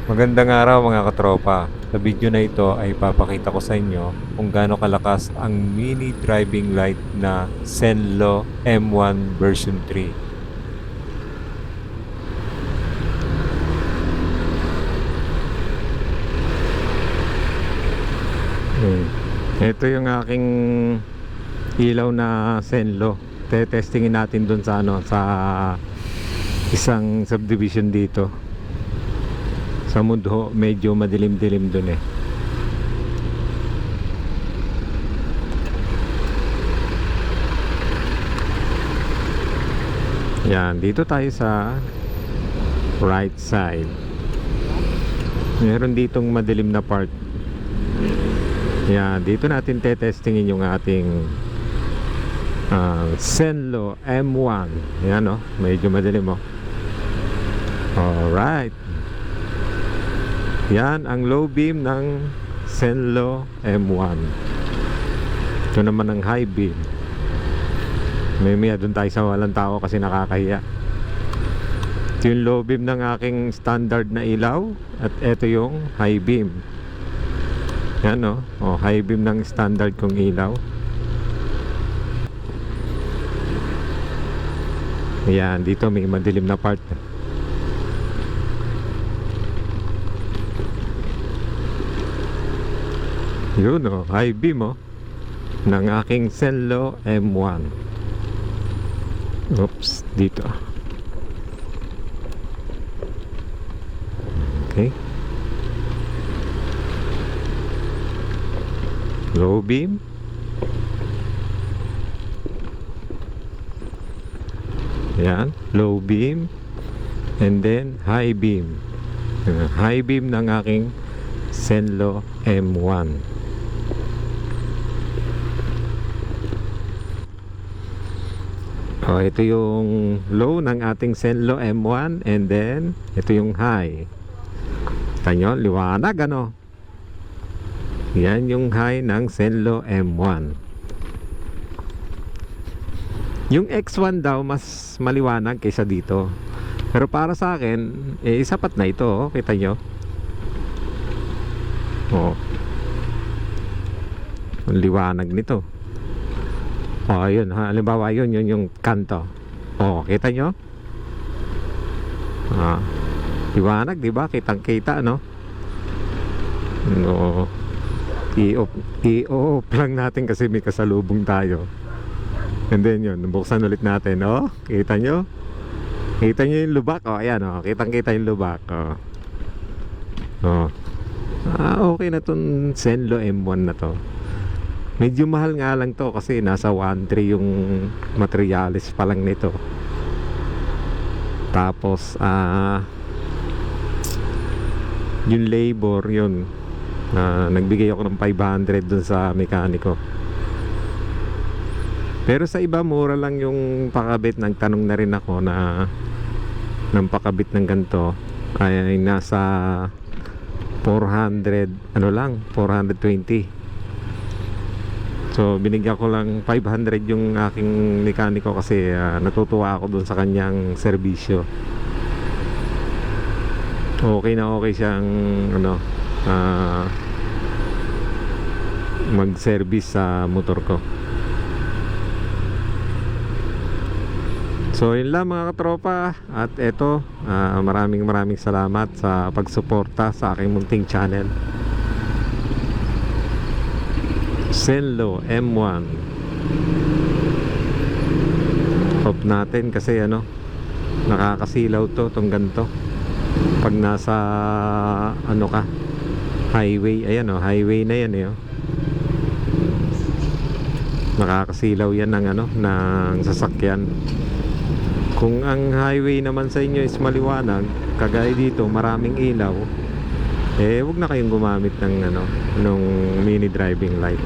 Magandang araw mga katropa. Sa video na ito ay papakita ko sa inyo kung gaano kalakas ang mini driving light na Zenlo M1 version 3. Ito yung aking ilaw na Zenlo. Testingin natin dun sa sa isang subdivision dito. Sa Mundho, medyo madilim-dilim dun eh. Yan, dito tayo sa right side. Meron ditong madilim na part. Yan, dito natin testingin yung ating Zenlo M1. Yan oh, medyo madilim oh. Alright. Yan ang low beam ng Zenlo M1. Ito naman ang high beam. May doon tayo sa walang tao kasi nakakahiya. Ito yung low beam ng aking standard na ilaw. At ito yung high beam. Yan o, high beam ng standard kong ilaw. Yan, dito may madilim na part. Yun o, high beam o ng aking Zenlo M1. Oops, dito. Okay. Low beam. Yan, low beam. And then high beam. High beam ng aking Zenlo M1. Ito yung low ng ating Zenlo M1. And then ito yung high. Kita nyo, liwanag ano. Yan yung high ng Zenlo M1. Yung X1 daw mas maliwanag kaysa dito. Pero para sa akin sapat na ito oh. Kita nyo. Ang liwanag nito. Yun ha, halimbawa yun yung kanto. Kita nyo? Liwanag, di ba? Kitang-kita, no? I-off lang natin kasi may kasalubong tayo. And then yun, buksan ulit natin. Kita nyo? Kita nyo yung lubak? Ayan, kitang-kita yung lubak. Okay na tong Zenlo M1 na to. Medyo mahal nga lang to kasi nasa 1.3 yung materialis pa lang nito. Tapos yung labor yun, nagbigay ako ng 500 dun sa mekaniko. Pero sa iba mura lang yung pakabit. Nagtanong na rin ako na ng pakabit ng ganito ay nasa 400 420. So binigyan ko lang 500 yung aking mekaniko kasi natutuwa ako dun sa kanyang serbisyo. Okay na okay siyang mag-service sa motor ko. So yun lang mga katropa. At eto, maraming salamat sa pagsuporta sa aking munting channel Zenlo M1. Off natin kasi nakakasilaw to, tong ganito pag nasa ka highway. Ayan highway na yan nakakasilaw yan ng ng sasakyan. Kung ang highway naman sa inyo is maliwanag, kagaya dito maraming ilaw, wag na kayong gumamit ng nung mini driving light.